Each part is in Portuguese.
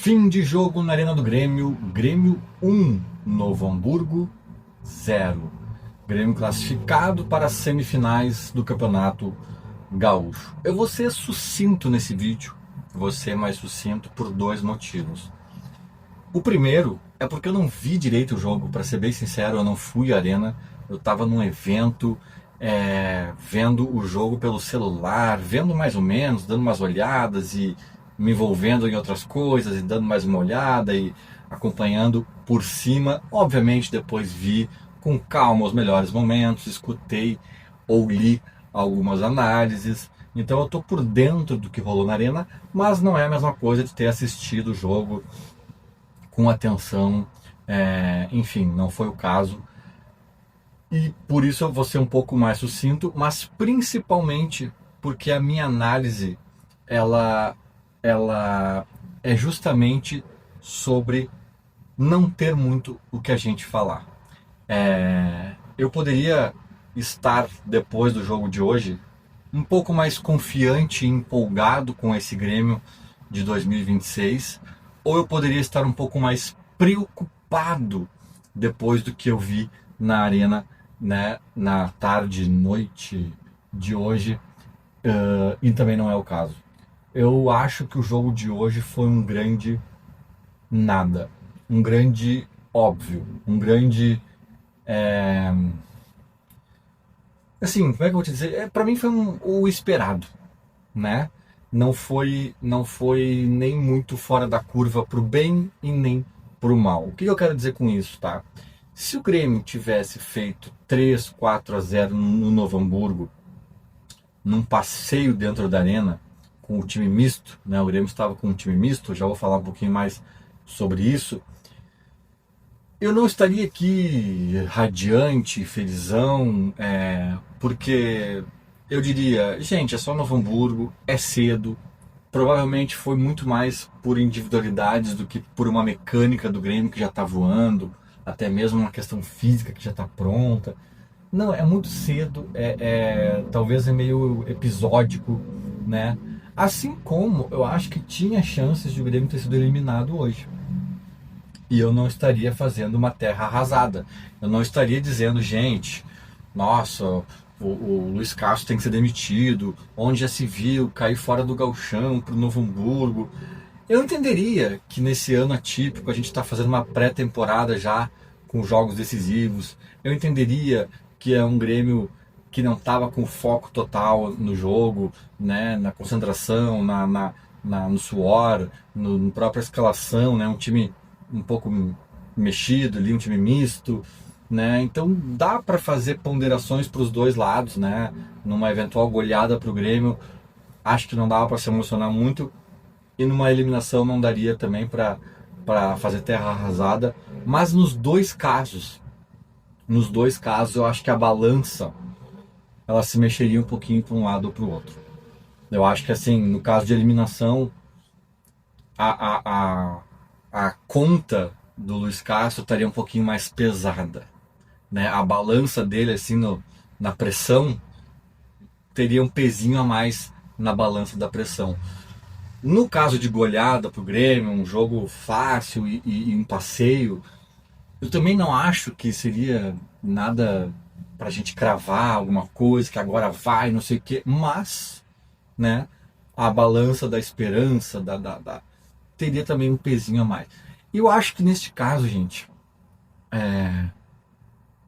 Fim de jogo na Arena do Grêmio. Grêmio 1, Novo Hamburgo 0. Grêmio classificado para as semifinais do Campeonato Gaúcho. Eu vou ser sucinto nesse vídeo, vou ser mais sucinto por dois motivos. O primeiro é porque eu não vi direito o jogo, para ser bem sincero, eu não fui à Arena. Eu estava num evento, vendo o jogo pelo celular, vendo mais ou menos, dando umas olhadas e me envolvendo em outras coisas e dando mais uma olhada e acompanhando por cima. Obviamente depois vi com calma os melhores momentos, escutei ou li algumas análises. Então eu estou por dentro do que rolou na Arena, mas não é a mesma coisa de ter assistido o jogo com atenção. Enfim, não foi o caso. E por isso eu vou ser um pouco mais sucinto, mas principalmente porque a minha análise ela é justamente sobre não ter muito o que a gente falar. Eu poderia estar, depois do jogo de hoje, um pouco mais confiante e empolgado com esse Grêmio de 2026, ou eu poderia estar um pouco mais preocupado depois do que eu vi na Arena, né, na tarde, noite de hoje, e também não é o caso. Eu acho que o jogo de hoje foi um grande nada, um grande óbvio, um grande... assim, como é que eu vou te dizer? Para mim foi o esperado, né? Não foi nem muito fora da curva pro bem e nem pro mal. O que eu quero dizer com isso, tá? Se o Grêmio tivesse feito 3-4-0 no Novo Hamburgo, num passeio dentro da Arena, com o time misto, né? O Grêmio estava com um time misto, já vou falar um pouquinho mais sobre isso. Eu não estaria aqui radiante, felizão, porque eu diria, gente, é só Novo Hamburgo, é cedo, provavelmente foi muito mais por individualidades do que por uma mecânica do Grêmio que já está voando, até mesmo uma questão física que já está pronta. Não, é muito cedo, talvez é meio episódico, né? Assim como eu acho que tinha chances de o Grêmio ter sido eliminado hoje. E eu não estaria fazendo uma terra arrasada. Eu não estaria dizendo, gente, nossa, o Luiz Castro tem que ser demitido, onde já se viu cair fora do gauchão para o Novo Hamburgo. Eu entenderia que nesse ano atípico a gente está fazendo uma pré-temporada já com jogos decisivos. Eu entenderia que é um Grêmio que não estava com foco total no jogo, né, na concentração, no suor, na própria escalação, né, um time um pouco mexido ali, um time misto, né? Então dá para fazer ponderações para os dois lados, né? Numa eventual goleada para o Grêmio, acho que não dava para se emocionar muito, e numa eliminação não daria também para fazer terra arrasada. Mas nos dois casos eu acho que a balança ela se mexeria um pouquinho para um lado ou para o outro. Eu acho que assim, no caso de eliminação, a conta do Luiz Castro estaria um pouquinho mais pesada, né? A balança dele assim na pressão teria um pezinho a mais na balança da pressão. No caso de goleada pro Grêmio, um jogo fácil e um passeio, eu também não acho que seria nada pra gente cravar alguma coisa que agora vai, não sei o quê, mas, né, a balança da esperança, teria também um pezinho a mais. E eu acho que neste caso, gente,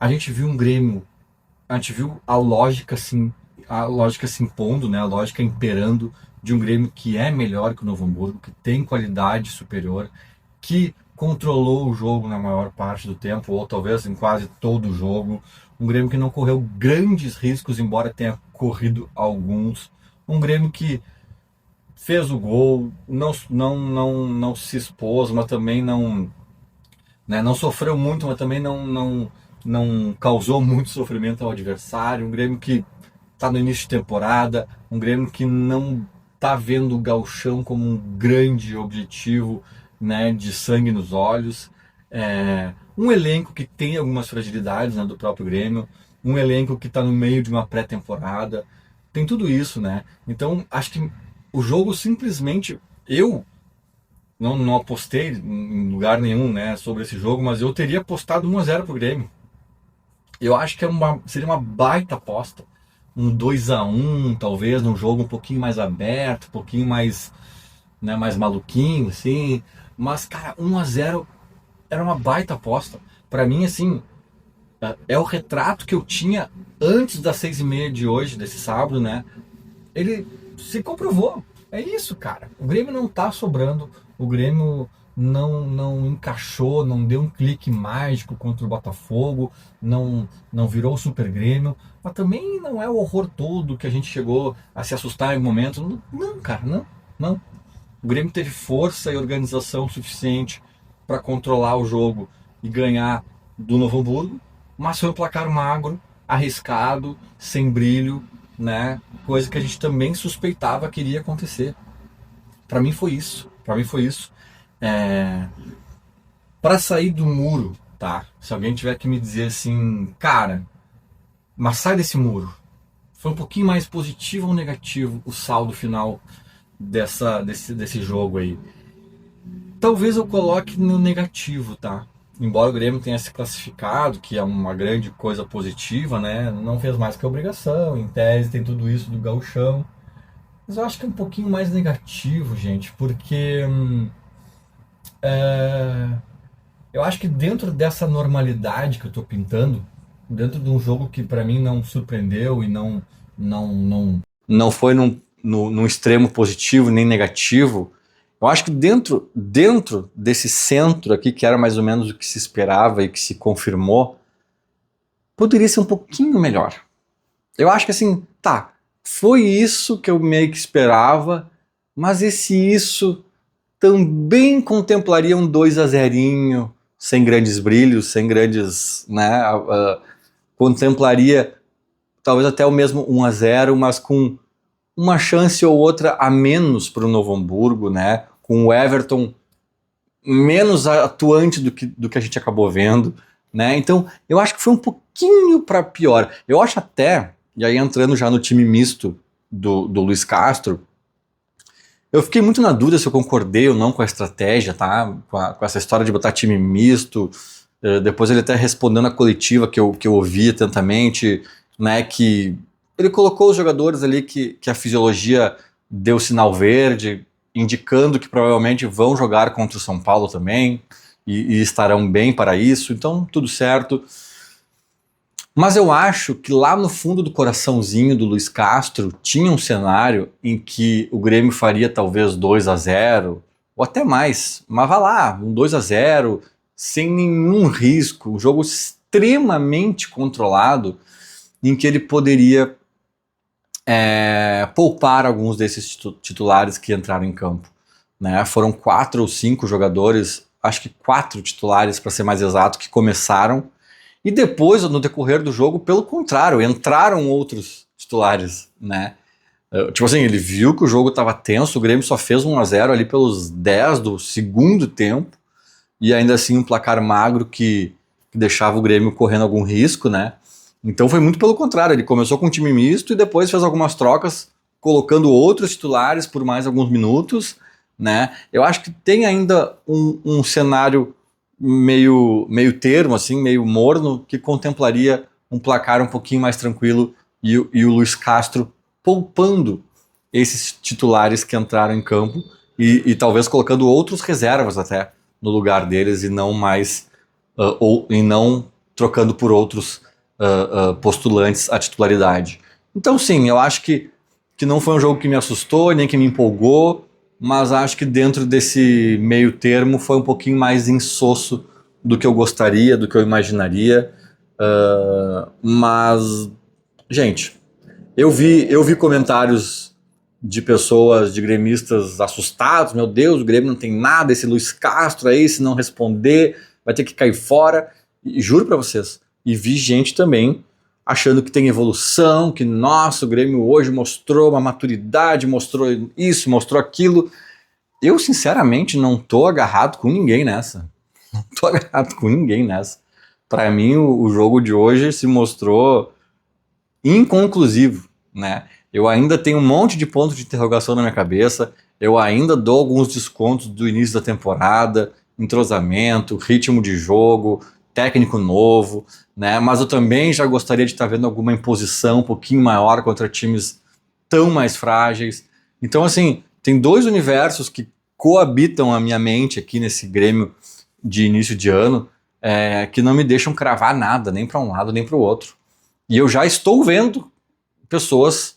a gente viu um Grêmio, a gente viu a lógica se impondo, né, a lógica imperando de um Grêmio que é melhor que o Novo Hamburgo, que tem qualidade superior, que controlou o jogo na maior parte do tempo, ou talvez em quase todo o jogo. Um Grêmio que não correu grandes riscos, embora tenha corrido alguns. Um Grêmio que fez o gol, não se expôs, mas também não, né, não sofreu muito, mas também não causou muito sofrimento ao adversário. Um Grêmio que está no início de temporada, um Grêmio que não está vendo o gauchão como um grande objetivo, né, de sangue nos olhos. Um elenco que tem algumas fragilidades, né, do próprio Grêmio, um elenco que está no meio de uma pré-temporada, tem tudo isso, né? Então acho que o jogo simplesmente, eu não apostei em lugar nenhum, né, sobre esse jogo, mas eu teria apostado 1-0 pro Grêmio. Eu acho que seria uma baita aposta. Um 2-1, talvez, num jogo um pouquinho mais aberto, um pouquinho mais, né, mais maluquinho, assim. Mas, cara, 1-0 era uma baita aposta. Pra mim, assim, é o retrato que eu tinha antes das 6h30 de hoje, desse sábado, né? Ele se comprovou. É isso, cara. O Grêmio não tá sobrando. O Grêmio não encaixou, não deu um clique mágico contra o Botafogo, não virou o Super Grêmio, mas também não é o horror todo que a gente chegou a se assustar em um momento. Não, não, cara, não. O Grêmio teve força e organização suficiente para controlar o jogo e ganhar do Novo Hamburgo, mas foi um placar magro, arriscado, sem brilho, né? Coisa que a gente também suspeitava que iria acontecer. Para mim foi isso. Para mim foi isso. Para sair do muro, tá? Se alguém tiver que me dizer assim, cara, mas sai desse muro. Foi um pouquinho mais positivo ou negativo o saldo final desse jogo aí? Talvez eu coloque no negativo, tá? Embora o Grêmio tenha se classificado, que é uma grande coisa positiva, né? Não fez mais que a obrigação, em tese tem tudo isso do gauchão. Mas eu acho que é um pouquinho mais negativo, gente, porque é, eu acho que dentro dessa normalidade que eu tô pintando, dentro de um jogo que para mim não surpreendeu e não foi num extremo positivo nem negativo, eu acho que dentro desse centro aqui, que era mais ou menos o que se esperava e que se confirmou, poderia ser um pouquinho melhor. Eu acho que assim, tá, foi isso que eu meio que esperava, mas isso também contemplaria um 2-0, sem grandes brilhos, sem grandes, né, contemplaria talvez até o mesmo 1-0, mas com uma chance ou outra a menos para o Novo Hamburgo, né, com o Everton menos atuante do que a gente acabou vendo, né, então eu acho que foi um pouquinho para pior. Eu acho até, e aí entrando já no time misto do Luiz Castro, eu fiquei muito na dúvida se eu concordei ou não com a estratégia, tá? Com essa história de botar time misto. Depois ele até respondendo na coletiva que eu ouvi atentamente, né? Que ele colocou os jogadores ali que a fisiologia deu sinal verde, indicando que provavelmente vão jogar contra o São Paulo também e estarão bem para isso. Então, tudo certo. Mas eu acho que lá no fundo do coraçãozinho do Luiz Castro tinha um cenário em que o Grêmio faria talvez 2-0 ou até mais, mas vá lá, um 2-0 sem nenhum risco, um jogo extremamente controlado em que ele poderia poupar alguns desses titulares que entraram em campo, né? Foram 4 ou 5 jogadores, acho que 4 titulares para ser mais exato, que começaram. E depois, no decorrer do jogo, pelo contrário, entraram outros titulares, né? Tipo assim, ele viu que o jogo estava tenso, o Grêmio só fez 1-0 ali pelos 10 do segundo tempo, e ainda assim um placar magro que deixava o Grêmio correndo algum risco, né? Então foi muito pelo contrário, ele começou com um time misto e depois fez algumas trocas, colocando outros titulares por mais alguns minutos, né? Eu acho que tem ainda um cenário meio termo, assim, meio morno, que contemplaria um placar um pouquinho mais tranquilo e o Luiz Castro poupando esses titulares que entraram em campo e talvez colocando outros reservas até no lugar deles e não mais e não trocando por outros postulantes à titularidade. Então sim, eu acho que não foi um jogo que me assustou, nem que me empolgou, mas acho que dentro desse meio termo foi um pouquinho mais insosso do que eu gostaria, do que eu imaginaria. Mas, gente, eu vi comentários de pessoas, de gremistas assustados. Meu Deus, o Grêmio não tem nada, esse Luiz Castro aí, se não responder, vai ter que cair fora. E juro para vocês, e vi gente também achando que tem evolução, que nossa, o Grêmio hoje mostrou uma maturidade, mostrou isso, mostrou aquilo. Eu, sinceramente, não tô agarrado com ninguém nessa. Não tô agarrado com ninguém nessa. Para mim, o jogo de hoje se mostrou inconclusivo, né? Eu ainda tenho um monte de pontos de interrogação na minha cabeça. Eu ainda dou alguns descontos do início da temporada, entrosamento, ritmo de jogo, técnico novo, né? Mas eu também já gostaria de estar vendo alguma imposição um pouquinho maior contra times tão mais frágeis. Então, assim, tem dois universos que coabitam a minha mente aqui nesse Grêmio de início de ano, que não me deixam cravar nada, nem para um lado nem para o outro. E eu já estou vendo pessoas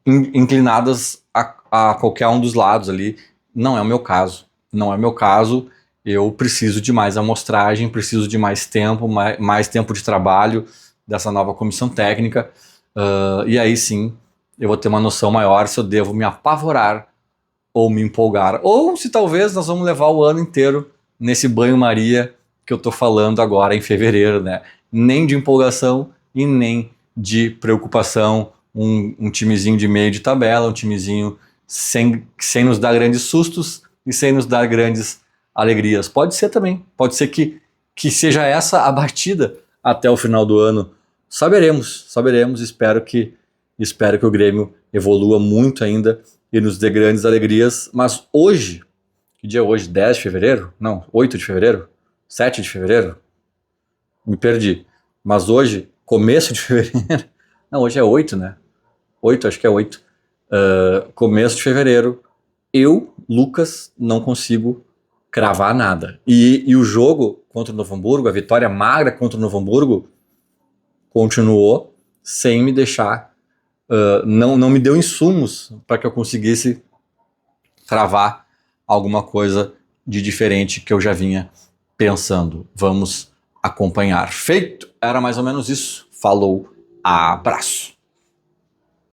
inclinadas a qualquer um dos lados ali. Não é o meu caso. Não é o meu caso. Eu preciso de mais amostragem, preciso de mais tempo, mais tempo de trabalho dessa nova comissão técnica. E aí sim eu vou ter uma noção maior se eu devo me apavorar ou me empolgar. Ou se talvez nós vamos levar o ano inteiro nesse banho-maria que eu estou falando agora em fevereiro, né? Nem de empolgação e nem de preocupação. Um timezinho de meio de tabela, um timezinho sem nos dar grandes sustos e sem nos dar grandes alegrias. Pode ser também, pode ser que seja essa a batida até o final do ano. Saberemos, espero que o Grêmio evolua muito ainda e nos dê grandes alegrias. Mas hoje, que dia é hoje? 10 de fevereiro? Não, 8 de fevereiro? 7 de fevereiro? Me perdi. Mas hoje, começo de fevereiro... Não, hoje é 8, né? 8, acho que é 8. Começo de fevereiro, eu, Lucas, não consigo cravar nada. E o jogo contra o Novo Hamburgo, a vitória magra contra o Novo Hamburgo, continuou sem me deixar... não me deu insumos para que eu conseguisse cravar alguma coisa de diferente que eu já vinha pensando. Vamos acompanhar. Feito! Era mais ou menos isso. Falou, abraço!